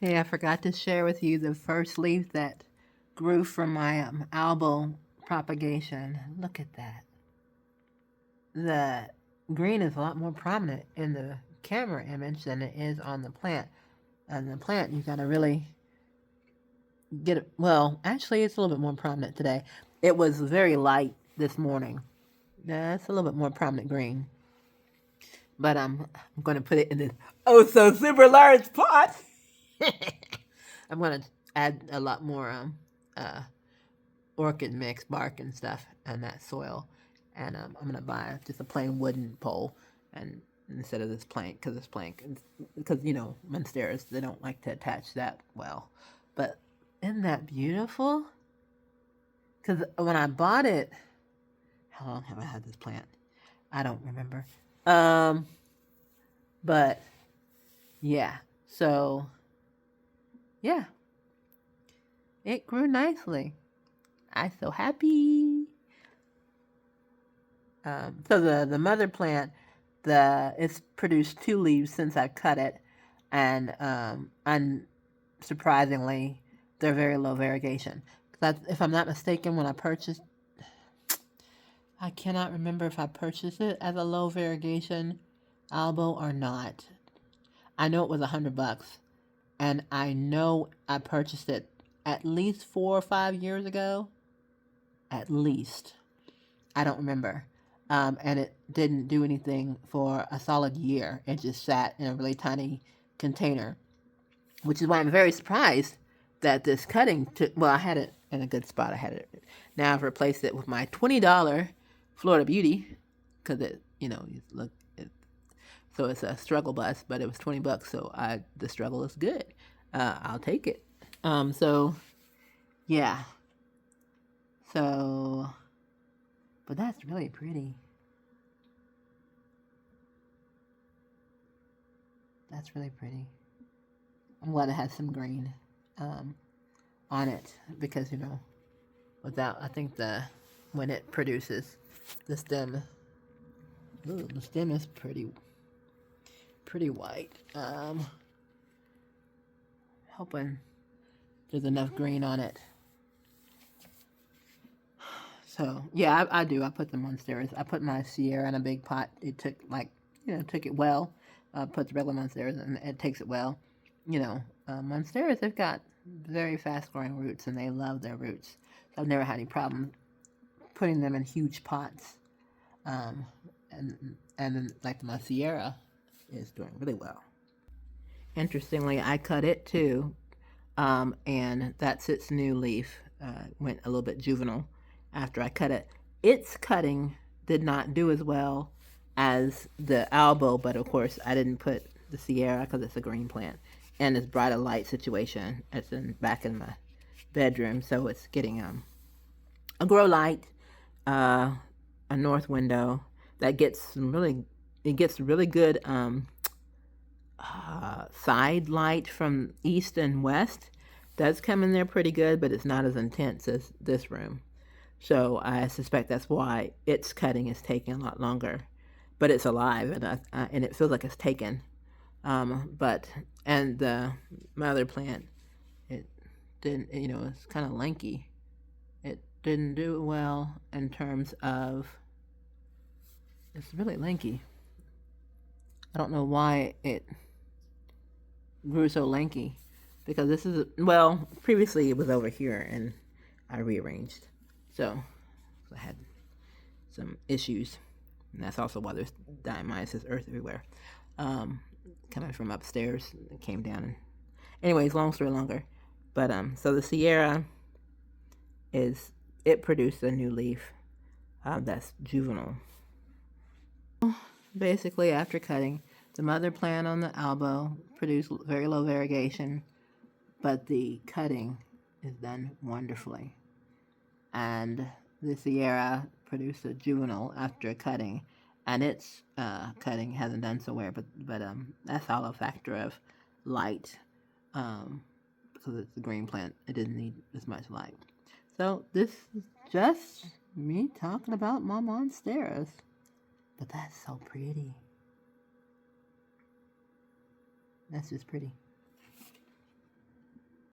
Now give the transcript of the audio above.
Hey, I forgot to share with you the first leaf that grew from my albo propagation. Look at that. The green is a lot more prominent in the camera image than it is on the plant. On the plant, you gotta really get it. Well, actually, it's a little bit more prominent today. It was very light this morning. Yeah, it's a little bit more prominent green. But I'm going to put it in this oh so super large pot. I'm going to add a lot more uh, orchid mix, bark and stuff, and that soil. And I'm going to buy just a plain wooden pole and instead of this plank, because, you know, monsteras, they don't like to attach that well. But isn't that beautiful? Because when I bought it, how long have I had this plant? I don't remember. But yeah, so yeah, it grew nicely. I'm so happy. So the mother plant, it's produced 2 leaves since I cut it, and unsurprisingly, they're very low variegation. If I'm not mistaken, when I purchased, I cannot remember if I purchased it as a low variegation albo or not. I know it was $100, and I know I purchased it at least 4 or 5 years ago. At least. I don't remember. And it didn't do anything for a solid year. It just sat in a really tiny container, which is why I'm very surprised that this cutting took. Well, I had it in a good spot. I had it. Now I've replaced it with my $20 Florida Beauty because it, you know, look. So it's a struggle bus, but it was $20. So the struggle is good. I'll take it. So yeah. So, but that's really pretty. That's really pretty. I'm glad it has some green on it because, you know, without, I think when it produces the stem, the stem is pretty white. Hoping there's enough green on it. So yeah, I do. I put them on stairs. I put my Sierra in a big pot. It took took it well. Put the regular monsteras and it takes it well. You know, monsteras, they've got very fast growing roots and they love their roots. So I've never had any problem putting them in huge pots. And like my Sierra is doing really well. Interestingly, I cut it too, and that's its new leaf. Went a little bit juvenile after I cut it. Its cutting did not do as well as the albo, but of course I didn't put the Sierra because it's a green plant and it's brighter light situation. It's back in my bedroom, so it's getting a grow light, a north window that gets really good side light from east and west. Does come in there pretty good, but it's not as intense as this room. So I suspect that's why its cutting is taking a lot longer. But it's alive, and it feels like it's taken. And my other plant, it didn't, you know, it's kind of lanky. It didn't do well in terms of, it's really lanky. I don't know why it grew so lanky, because this is, well, previously it was over here and I rearranged. So I had some issues. And that's also why there's diamyces earth everywhere. Coming from upstairs, it came down. And anyways, long story longer. But so the Sierra it produced a new leaf that's juvenile. Basically, after cutting, the mother plant on the albo produced very low variegation, but the cutting is done wonderfully. And the Sierra produced a juvenile after cutting, and its cutting hasn't done so well, but that's all a factor of light, because it's a green plant. It didn't need as much light. So this is just me talking about my monsteras, but that's so pretty. That's just pretty.